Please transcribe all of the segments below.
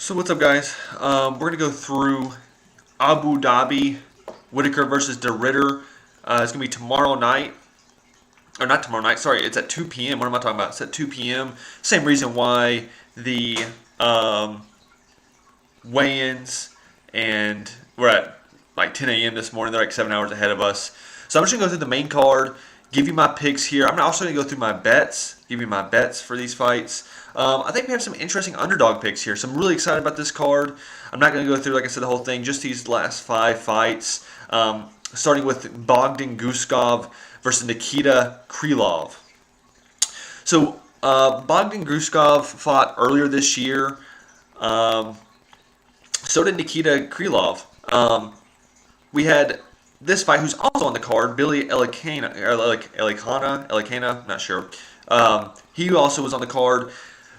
So what's up, guys? We're gonna go through Abu Dhabi, Whitaker versus De Ritter. It's gonna be tomorrow night, or not tomorrow night. Sorry, it's at 2 p.m. What am I talking about? It's at 2 p.m. Same reason why the weigh-ins, and we're at like 10 a.m. this morning. They're like 7 hours ahead of us. So I'm just gonna go through the main card, give you my picks here. I'm also gonna go through my bets, give you my bets for these fights. I think we have some interesting underdog picks here, so I'm really excited about this card. I'm not going to go through, like I said, the whole thing, just these last 5 fights, starting with Bogdan Guskov versus Nikita Krylov. So Bogdan Guskov fought earlier this year. So did Nikita Krylov. We had this fight, who's also on the card, Billy Elikana, not sure. He also was on the card.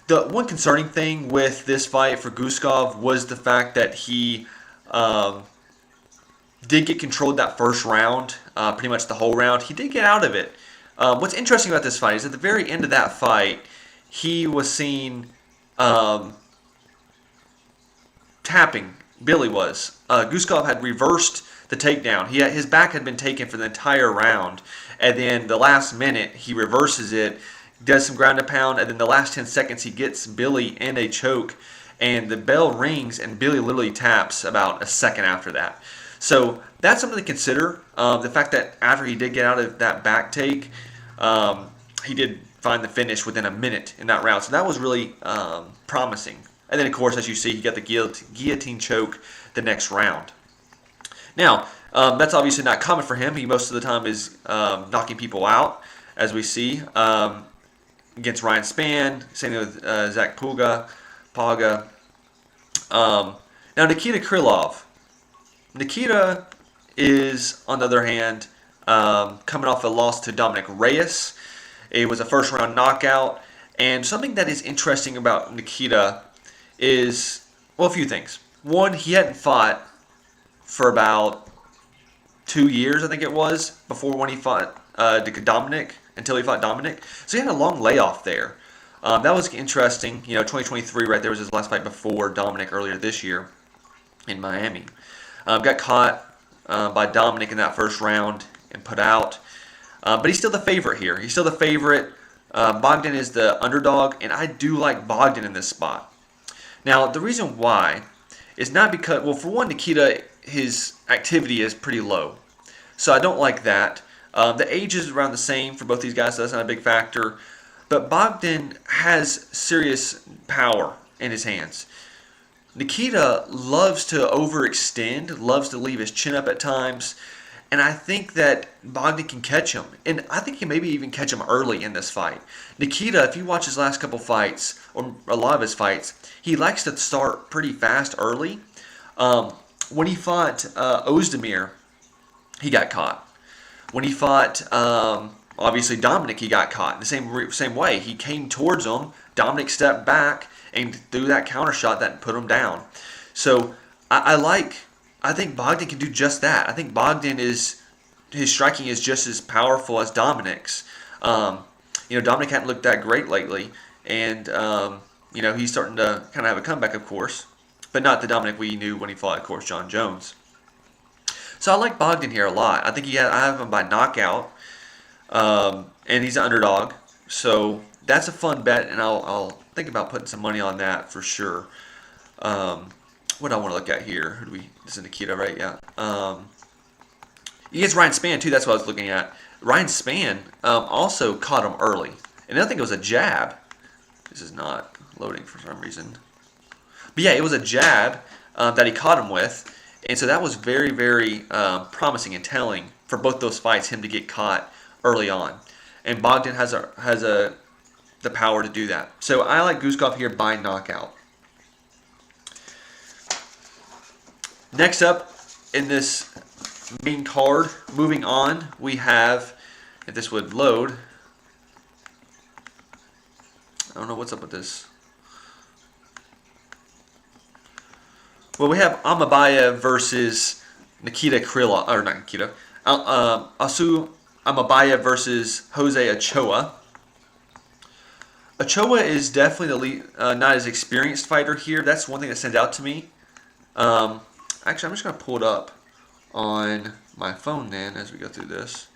The one concerning thing with this fight for Guskov was the fact that he did get controlled that first round, pretty much the whole round. He did get out of it. What's interesting about this fight is at the very end of that fight, he was seen tapping. Billy was. Guskov had reversed the takedown. His back had been taken for the entire round, and then the last minute he reverses it, does some ground and pound, and then the last 10 seconds he gets Billy in a choke, and the bell rings, and Billy literally taps about a second after that. So that's something to consider. The fact that after he did get out of that back take, he did find the finish within a minute in that round. So that was really promising. And then, of course, as you see, he got the guillotine choke the next round. Now, that's obviously not common for him. He most of the time is knocking people out, as we see. Against Ryan Spann, same thing with Zach Paga. Now, Nikita Krylov. Nikita is, on the other hand, coming off a loss to Dominic Reyes. It was a first-round knockout. And something that is interesting about Nikita is, well, a few things. One, he hadn't fought for about 2 years, I think it was, before when he fought Dominic, until he fought Dominic. So he had a long layoff there. That was interesting. 2023 right there was his last fight before Dominic earlier this year in Miami. Got caught by Dominic in that first round and put out. But he's still the favorite here. He's still the favorite. Bogdan is the underdog, and I do like Bogdan in this spot. Now, the reason why is not because, well, for one, Nikita, his activity is pretty low. So I don't like that. The age is around the same for both these guys, so that's not a big factor. But Bogdan has serious power in his hands. Nikita loves to overextend, loves to leave his chin up at times, and I think that Bogdan can catch him. And I think he can maybe even catch him early in this fight. Nikita, if you watch his last couple fights, or a lot of his fights, he likes to start pretty fast early. When he fought Ozdemir, he got caught. When he fought, obviously, Dominic, he got caught in the same way. He came towards him. Dominic stepped back and threw that counter shot that put him down. So I think Bogdan can do just that. I think his striking is just as powerful as Dominic's. Dominic hadn't looked that great lately, and he's starting to kind of have a comeback, of course, but not the Dominic we knew when he fought, of course, John Jones. So I like Bogdan here a lot. I think I have him by knockout, and he's an underdog. So that's a fun bet, and I'll think about putting some money on that for sure. What do I want to look at here? This is Nikita, right? Yeah. He gets Ryan Spann, too. That's what I was looking at. Ryan Spann also caught him early. And I think it was a jab. This is not loading for some reason. But yeah, it was a jab that he caught him with. And so that was very, very promising and telling for both those fights, him to get caught early on. And Bogdan has the power to do that. So I like Guskov here by knockout. Next up in this main card, moving on, we have, if this would load, I don't know what's up with this. Well, we have Amabaya versus Nikita Krylov, or not Nikita, Asu Amabaya versus Jose Ochoa. Ochoa is definitely the not as experienced fighter here. That's one thing that stands out to me. Um, Actually, I'm just going to pull it up on my phone then as we go through this.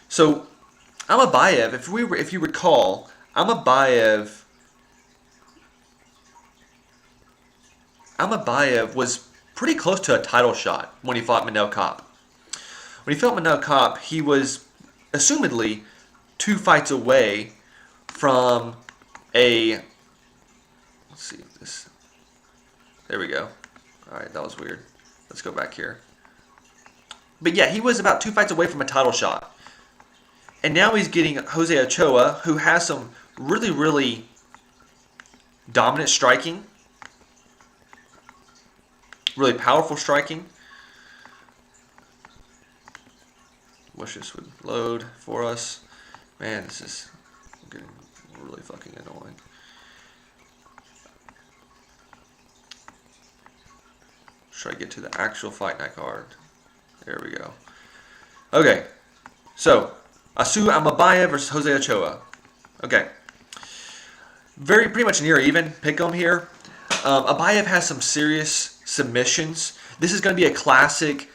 So, Amabayev, if you recall, Amabayev was pretty close to a title shot when he fought Manel Kape. When he fought Manel Kape, he was assumedly 2 fights away from a. Let's see this. There we go. All right, that was weird. Let's go back here. But yeah, he was about 2 fights away from a title shot. And now he's getting Jose Ochoa, who has some really, really dominant striking, really powerful striking. Wish this would load for us. Man, this is getting really fucking annoying. Try to get to the actual fight night card. There we go. Okay, so Asu Amabayev versus Jose Ochoa. Okay, pretty much near even pick 'em here. Abayev has some serious submissions. This is going to be a classic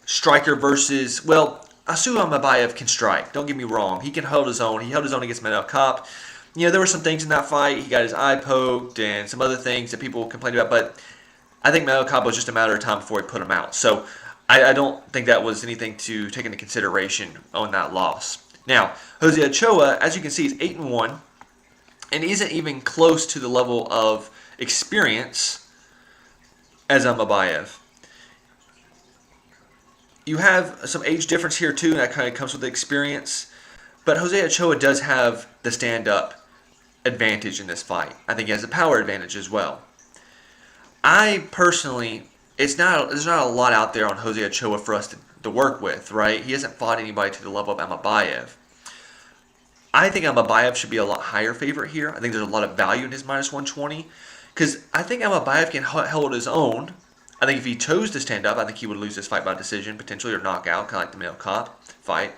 striker versus, well, Asu Amabayev can strike. Don't get me wrong. He can hold his own. He held his own against Manel Kape. You know, there were some things in that fight. He got his eye poked and some other things that people complained about, but I think Manel Kape was just a matter of time before he put him out. So I don't think that was anything to take into consideration on that loss. Now, Jose Ochoa, as you can see, is 8-1 and isn't even close to the level of experience as Amabayev. You have some age difference here too, and that kind of comes with the experience. But Jose Ochoa does have the stand-up advantage in this fight. I think he has the power advantage as well. I personally, there's not a lot out there on Jose Ochoa for us to work with, right? He hasn't fought anybody to the level of Amabayev. I think Amabayev should be a lot higher favorite here. I think there's a lot of value in his minus 120 because I think Amabayev can hold his own. I think if he chose to stand up, I think he would lose this fight by decision, potentially, or knockout, kind of like the Manel Kape fight.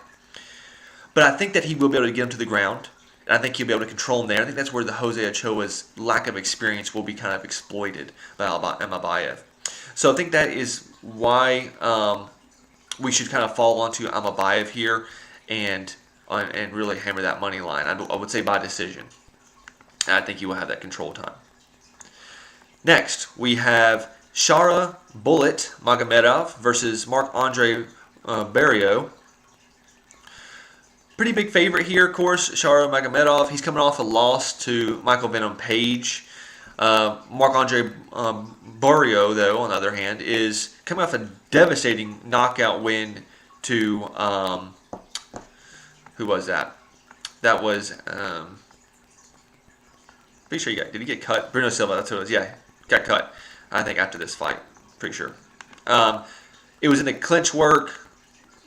But I think that he will be able to get him to the ground, and I think he'll be able to control him there. I think that's where the Jose Ochoa's lack of experience will be kind of exploited by Amabayev. So I think that is why we should kind of fall onto Amabayev here and really hammer that money line. I would say by decision. And I think he will have that control time. Next, we have Shara Bullet Magomedov versus Marc-Andre Barriault. Pretty big favorite here, of course, Shara Magomedov. He's coming off a loss to Michael Venom Page. Marc-Andre Barriault, though, on the other hand, is coming off a devastating knockout win to, who was that? That was, pretty sure did he get cut? Bruno Silva, that's who it was. Yeah, got cut, I think, after this fight. Pretty sure. It was in the clinch work.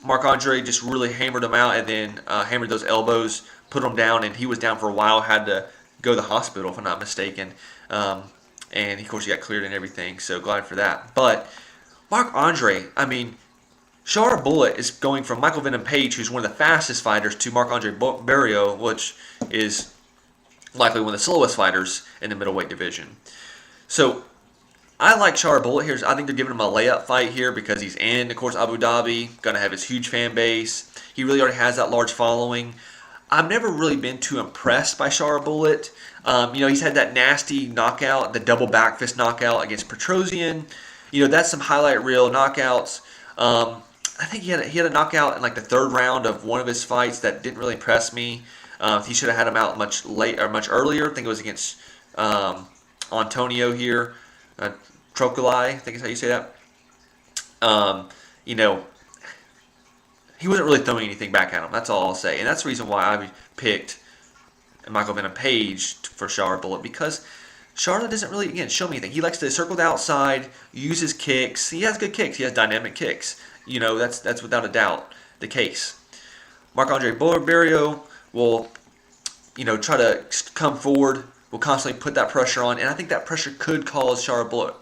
Marc-Andre just really hammered him out and then hammered those elbows, put him down, and he was down for a while, had to go to the hospital, if I'm not mistaken. And, of course, he got cleared and everything, so glad for that. But Marc-Andre, I mean, Shara Bullet is going from Michael Venom Page, who's one of the fastest fighters, to Marc-Andre Barriault, which is likely one of the slowest fighters in the middleweight division. So I like Shara Bullet here. I think they're giving him a layup fight here because he's in, of course, Abu Dhabi, going to have his huge fan base. He really already has that large following. I've never really been too impressed by Shara Bullet. He's had that nasty knockout, the double back fist knockout against Petrosian. That's some highlight reel knockouts. I think he had a knockout in like the third round of one of his fights that didn't really impress me. He should have had him out much earlier. I think it was against Antonio here. Trocolai, I think is how you say that. He wasn't really throwing anything back at him. That's all I'll say. And that's the reason why I picked Michael Venom Page for Shara Bullet, because Shara doesn't really, again, show me anything. He likes to circle the outside, use his kicks. He has good kicks. He has dynamic kicks. That's without a doubt the case. Marc-Andre Barriault will, try to come forward will constantly put that pressure on, and I think that pressure could cause Chara Bullet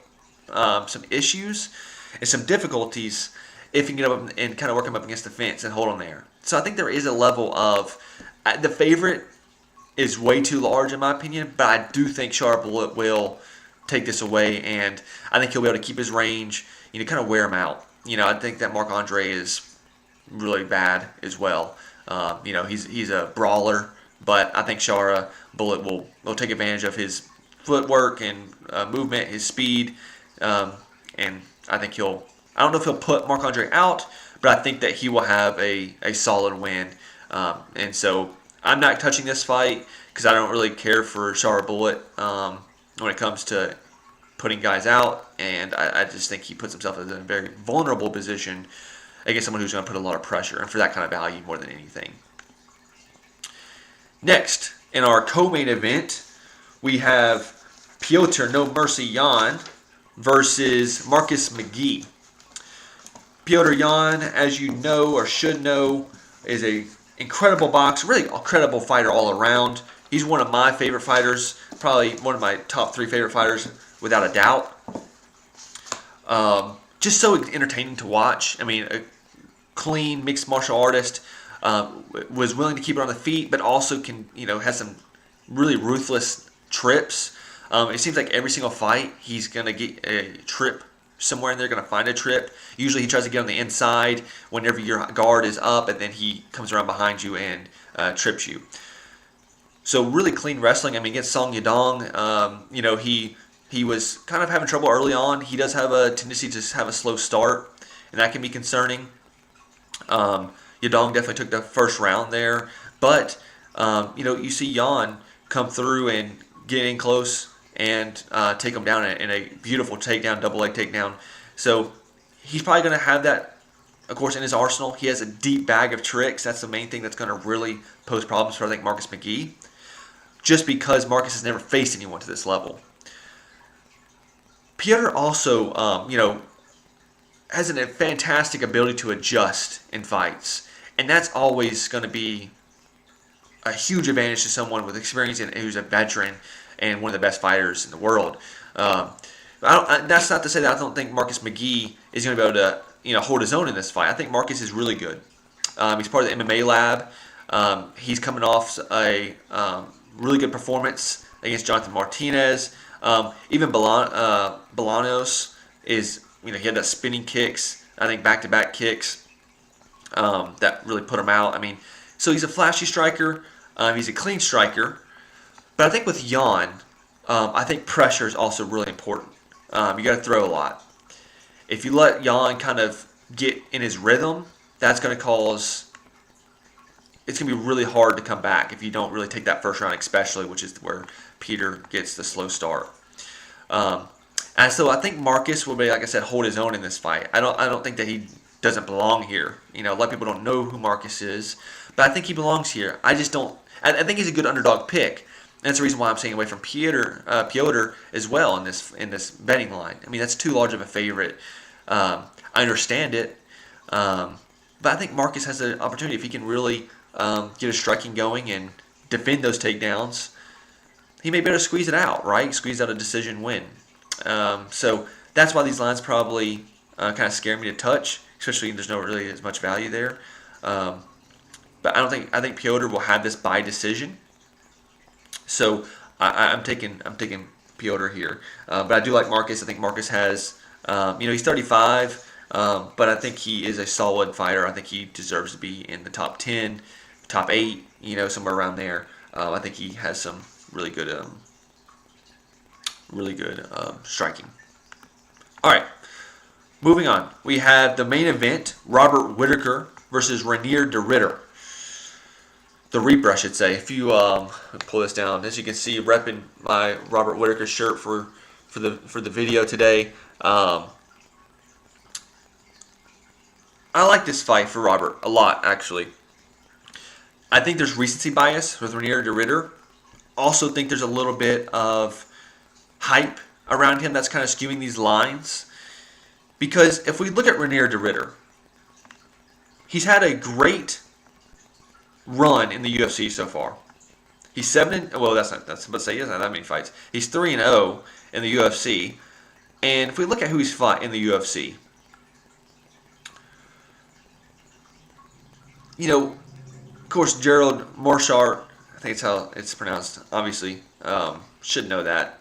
some issues and some difficulties if he can get up and kind of work him up against the fence and hold him there. So I think there is a level of the favorite is way too large in my opinion, but I do think Chara Bullet will take this away, and I think he'll be able to keep his range, kind of wear him out. I think that Marc-Andre is really bad as well. He's a brawler, but I think Chara Bullet will take advantage of his footwork and movement, his speed, and I think I don't know if he'll put Marc-Andre out, but I think that he will have a solid win. And so I'm not touching this fight because I don't really care for Chara Bullet when it comes to putting guys out, and I just think he puts himself in a very vulnerable position against someone who's going to put a lot of pressure, and for that kind of value more than anything. Next, in our co-main event, we have Piotr No Mercy Jan versus Marcus McGee. Piotr Jan, as you know or should know, is an incredible boxer, really a credible fighter all around. He's one of my favorite fighters, probably one of my top 3 favorite fighters without a doubt. Just so entertaining to watch. I mean, a clean mixed martial artist, was willing to keep it on the feet, but also can, has some really ruthless trips. It seems like every single fight he's gonna get a trip somewhere in there, gonna find a trip. Usually he tries to get on the inside whenever your guard is up, and then he comes around behind you and trips you. So really clean wrestling. I mean, against Song Yadong, he was kind of having trouble early on. He does have a tendency to have a slow start, and that can be concerning. Yadong definitely took the first round there, but you see Jan come through and get in close and take him down in a beautiful takedown, double leg takedown. So he's probably going to have that, of course, in his arsenal. He has a deep bag of tricks. That's the main thing that's going to really pose problems for, I think, Marcus McGee, just because Marcus has never faced anyone to this level. Piotr also, has a fantastic ability to adjust in fights, and that's always going to be a huge advantage to someone with experience and who's a veteran and one of the best fighters in the world. That's not to say that I don't think Marcus McGee is going to be able to hold his own in this fight. I think Marcus is really good. He's part of the MMA lab. He's coming off a really good performance against Jonathan Martinez. Even Bolanos is, he had that spinning kicks, I think back-to-back kicks that really put him out. I mean, so he's a flashy striker. He's a clean striker. But I think with Jan, I think pressure is also really important. You got to throw a lot. If you let Jan kind of get in his rhythm, that's going to cause, it's going to be really hard to come back if you don't really take that first round, especially, which is where Peter gets the slow start. And so I think Marcus will be, like I said, hold his own in this fight. I don't think that he doesn't belong here. A lot of people don't know who Marcus is, but I think he belongs here. I think he's a good underdog pick. And that's the reason why I'm staying away from Piotr as well in this betting line. I mean, that's too large of a favorite. I understand it, but I think Marcus has an opportunity if he can really get a striking going and defend those takedowns. He may be able to squeeze it out, right? Squeeze out a decision win. So that's why these lines probably kind of scare me to touch, especially there's not really as much value there. But I think Piotr will have this by decision. So I'm taking Piotr here. But I do like Marcus. I think Marcus has, he's 35, but I think he is a solid fighter. I think he deserves to be in the top 10, top 8, somewhere around there. I think he has some really good striking. All right, moving on. We have the main event: Robert Whittaker versus Ranier de Ridder. The Reaper, I should say. If you pull this down, as you can see, repping my Robert Whittaker shirt for the video today. I like this fight for Robert a lot, actually. I think there's recency bias with Ranier de Ridder. Also think there's a little bit of hype around him that's kind of skewing these lines. Because if we look at Ranier de Ridder, he's had a great run in the UFC so far. He's 7. Well, that's about to say he doesn't have that many fights. He's 3-0 in the UFC. And if we look at who he's fought in the UFC, of course, Gerald Marchart, I think it's how it's pronounced. Obviously, should know that.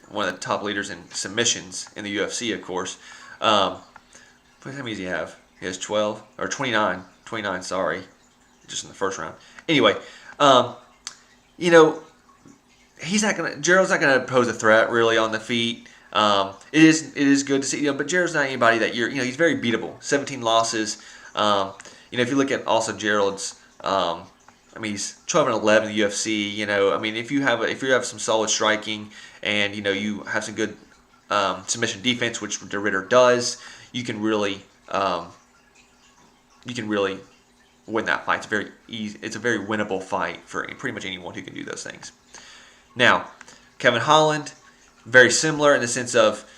One of the top leaders in submissions in the UFC, of course. How many does he have? He has 12 or 29. 29, sorry, just in the first round. Anyway, Gerald's not gonna pose a threat really on the feet. It is good to see, but Gerald's not anybody that he's very beatable. 17 losses. If you look at also Gerald's, he's 12-11 in the UFC. If you have some solid striking and you have some good submission defense, which De Ridder does, you can really win that fight. It's very easy. It's a very winnable fight for pretty much anyone who can do those things. Now, Kevin Holland, very similar in the sense of,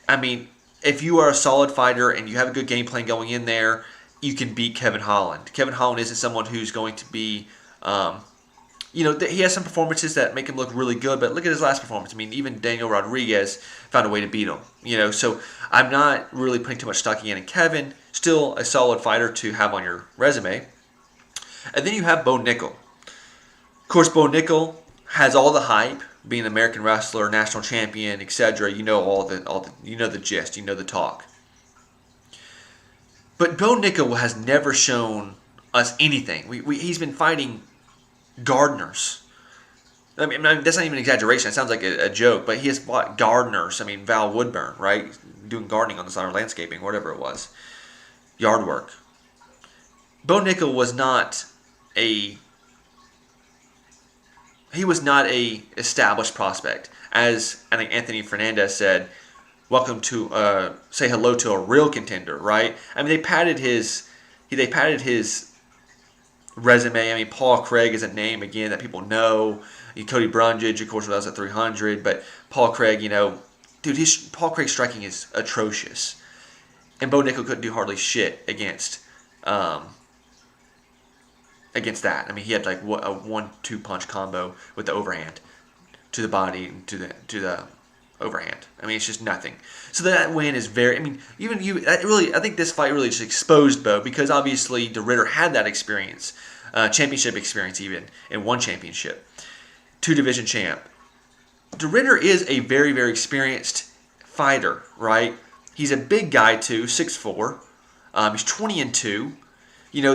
if you are a solid fighter and you have a good game plan going in there, you can beat Kevin Holland. Kevin Holland isn't someone who's going to be, he has some performances that make him look really good, but look at his last performance. Even Daniel Rodriguez found a way to beat him. So I'm not really putting too much stock in Kevin. Still a solid fighter to have on your resume. And then you have Bo Nickel. Of course, Bo Nickel has all the hype, being an American wrestler, national champion, etc. All the gist, the talk. But Bo Nickel has never shown us anything. He's been fighting gardeners. That's not even an exaggeration. It sounds like a joke, but he has fought gardeners. Val Woodburn, right? Doing gardening on the side or landscaping, whatever it was. Yard work. Bo Nickel was not a established prospect. As I think Anthony Fernandez said, welcome to say hello to a real contender, right? They padded his resume. Paul Craig is a name again that people know. Cody Brundage, of course, was at 300, but Paul Craig, Paul Craig's striking is atrocious, and Bo Nickel couldn't do hardly shit against that. He had like a 1-2 punch combo with the overhand to the body and to the overhand. It's just nothing. So that win is very. I think this fight really just exposed Bo, because obviously De Ridder had that experience, championship experience even, and won championship, 2-division champ. De Ridder is a very, very experienced fighter, right? He's a big guy too, 6'4". He's 20-2.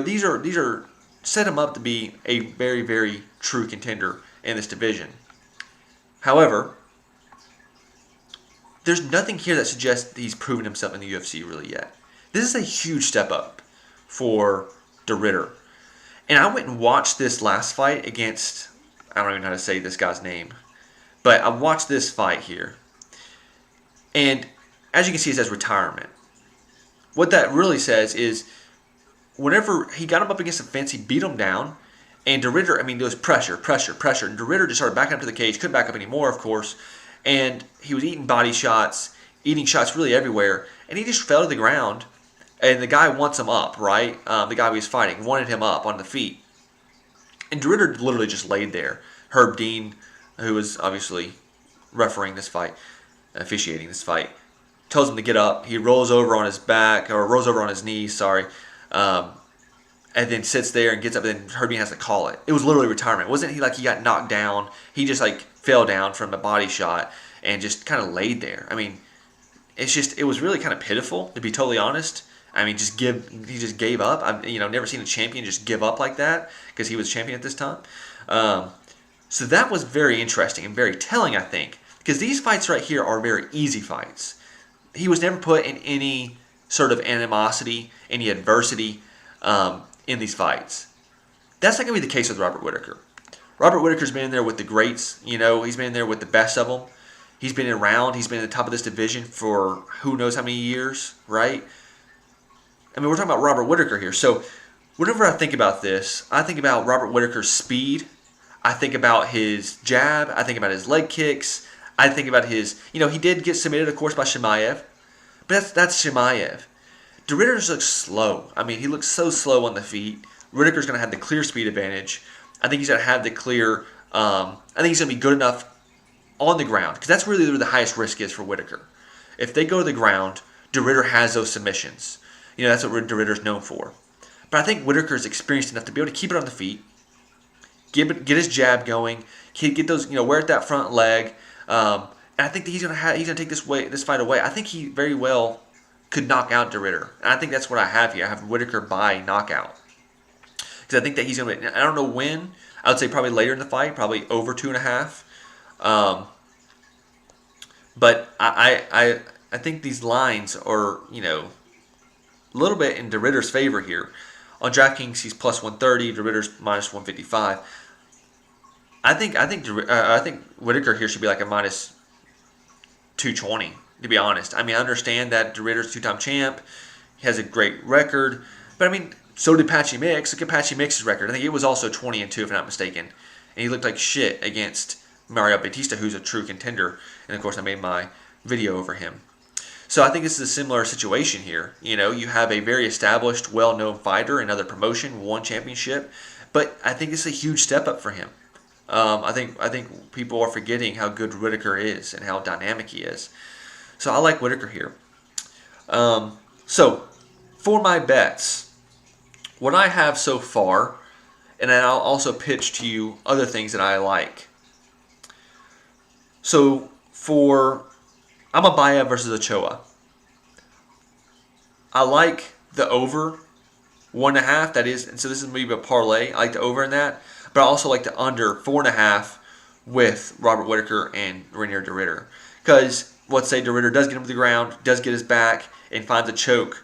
These are set him up to be a very, very true contender in this division. However, there's nothing here that suggests he's proven himself in the UFC really yet. This is a huge step up for De Ridder. And I went and watched this last fight against, I don't even know how to say this guy's name, but I watched this fight here. And as you can see, it says retirement. What that really says is, whenever he got him up against the fence, he beat him down. And De Ridder, there was pressure. And De Ridder just started backing up to the cage. Couldn't back up anymore, of course. And he was eating body shots, eating shots really everywhere. And he just fell to the ground. And the guy wants him up, right? The guy he was fighting wanted him up on the feet. And De Ridder literally just laid there. Herb Dean, who was obviously refereeing this fight, officiating this fight, tells him to get up. He rolls over on his back, or rolls over on his knees, and then sits there and gets up, and then Herb Dean has to call it. It was literally retirement. It wasn't he like he got knocked down. He just fell down from a body shot and just kind of laid there. It was really kind of pitiful, to be totally honest. He just gave up. I've never seen a champion just give up like that, because he was champion at this time. So that was very interesting and very telling, I think, because these fights right here are very easy fights. He was never put in any sort of animosity, any adversity in these fights. That's not going to be the case with Robert Whittaker. Robert Whittaker's been in there with the greats. He's been in there with the best of them. He's been around. He's been at the top of this division for who knows how many years, right? We're talking about Robert Whittaker here. So whenever I think about this, I think about Robert Whittaker's speed. I think about his jab. I think about his leg kicks. I think about his, he did get submitted, of course, by Chimaev. But that's Chimaev. De Ridder looks slow. He looks so slow on the feet. Whittaker's going to have the clear speed advantage. I think he's going to have the clear I think he's going to be good enough on the ground, because that's really where the highest risk is for Whitaker. If they go to the ground, DeRitter has those submissions. That's what DeRitter's known for. But I think Whitaker's experienced enough to be able to keep it on the feet, get his jab going, get those, wear at that front leg. And I think that he's gonna take this fight away. I think he very well could knock out DeRitter. And I think that's what I have here. I have Whitaker by knockout. Because I think that he's going to, I don't know when, I would say probably later in the fight, probably over 2.5. But I think these lines are, a little bit in DeRitter's favor here. On DraftKings, he's plus 130. DeRitter's minus 155. I think Whitaker here should be like a minus 220, to be honest. I understand that DeRitter's two-time champ. He has a great record. But, so did Patchy Mix. Look at Patchy Mix's record. I think it was also 20-2, if I'm not mistaken. And he looked like shit against Mario Bautista, who's a true contender. And, of course, I made my video over him. So I think this is a similar situation here. You have a very established, well-known fighter, another promotion, won championship. But I think it's a huge step up for him. I think people are forgetting how good Whitaker is and how dynamic he is. So I like Whitaker here. So for my bets, what I have so far, and then I'll also pitch to you other things that I like. So for Amabaya versus Ochoa, I like the over 1.5. That is, and so this is maybe a parlay. I like the over in that, but I also like the under 4.5 with Robert Whitaker and Rainier DeRitter. Because let's say DeRitter does get him to the ground, does get his back, and finds a choke.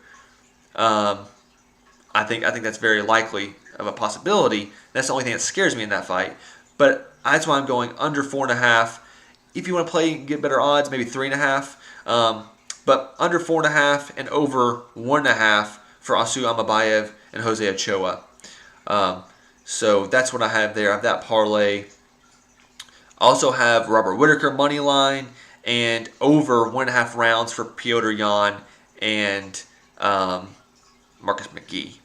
I think that's very likely of a possibility. That's the only thing that scares me in that fight. But that's why I'm going under 4.5. If you want to play and get better odds, maybe 3.5. But under 4.5 and over 1.5 for Asu Amabayev and Jose Ochoa. So that's what I have there. I have that parlay. I also have Robert Whitaker money line and over 1.5 rounds for Piotr Jan and Marcus McGee.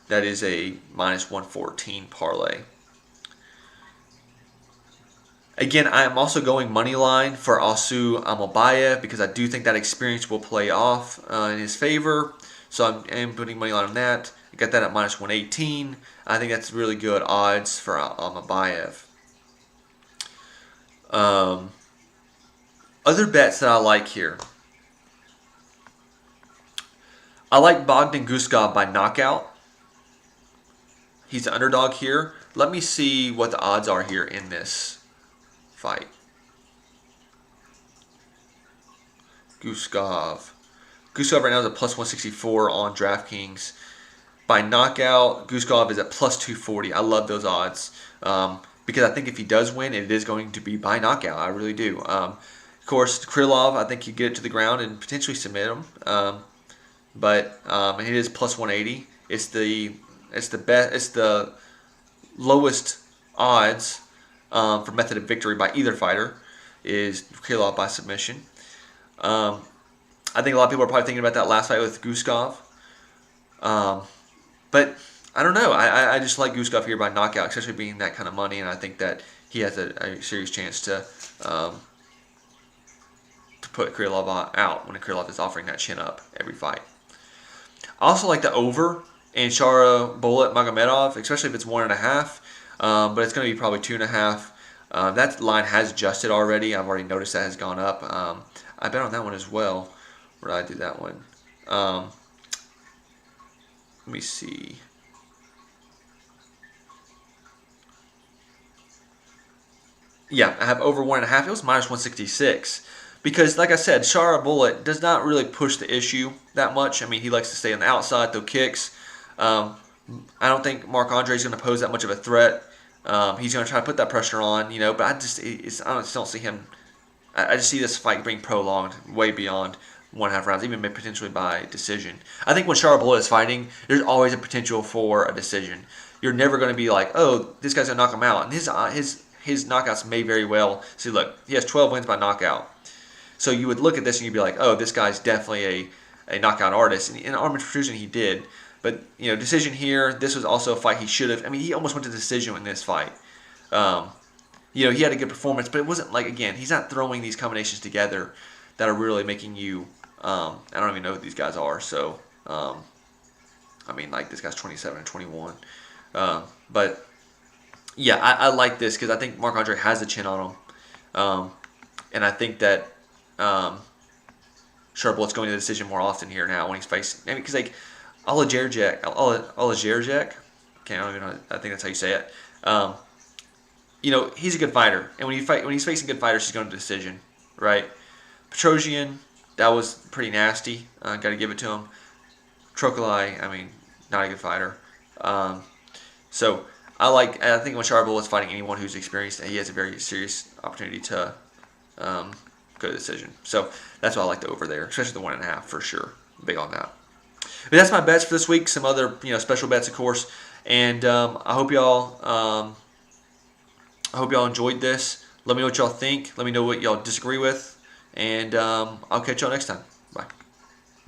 That is a minus 114 parlay. Again, I am also going money line for Asu Amabayev because I do think that experience will play off in his favor. So I am putting money line on that. I got that at minus 118. I think that's really good odds for Amabayev. Other bets that I like here. I like Bogdan Guskov by knockout. He's the underdog here. Let me see what the odds are here in this fight. Guskov right now is a plus 164 on DraftKings. By knockout, Guskov is at plus 240. I love those odds because I think if he does win, it is going to be by knockout. I really do. Of course, Krylov, I think he'd get it to the ground and potentially submit him. But it is plus 180. It's the best. It's the lowest odds for method of victory by either fighter is Krylov by submission. I think a lot of people are probably thinking about that last fight with Guskov. But I don't know. I just like Guskov here by knockout, especially being that kind of money, and I think that he has a serious chance to put Krylov out when Krylov is offering that chin up every fight. I also like the over in Shara Bullet Magomedov, especially if it's 1.5. But it's going to be probably 2.5. That line has adjusted already. I've already noticed that has gone up. I bet on that one as well. Where did I do that one? Let me see. Yeah, I have over 1.5. It was minus 166. Because, like I said, Shara Bullet does not really push the issue that much. I mean, he likes to stay on the outside, throw kicks. I don't think Marc Andre is going to pose that much of a threat. He's going to try to put that pressure on, but I just don't see him. I just see this fight being prolonged way beyond 1.5 rounds, even potentially by decision. I think when Shara Bullet is fighting, there's always a potential for a decision. You're never going to be like, oh, this guy's going to knock him out. And his knockouts may very well. See, look, he has 12 wins by knockout. So you would look at this and you'd be like, oh, this guy's definitely a knockout artist. And in Armin Precision, he did. But decision here. This was also a fight he should have. I mean, he almost went to decision in this fight. Um, he had a good performance, but it wasn't like, again, he's not throwing these combinations together that are really making you. I don't even know who these guys are. So, I mean, like this guy's 27 and 21. But yeah, I like this because I think Marc-Andre has the chin on him, and I think that Sharplett's going to the decision more often here now when he's facing. I mean, because like Olajerjek, okay, I don't even know. I think that's how you say it. He's a good fighter, and when he's facing good fighters, he's going to decision, right? Petrosian, that was pretty nasty. Got to give it to him. Trokalai, I mean, not a good fighter. So I think when Sharplett's fighting anyone who's experienced, he has a very serious opportunity to go to decision. So that's why I like the over there, especially the 1.5 for sure. Big on that. But that's my bets for this week. Some other special bets, of course. And I hope y'all enjoyed this. Let me know what y'all think. Let me know what y'all disagree with. And I'll catch y'all next time.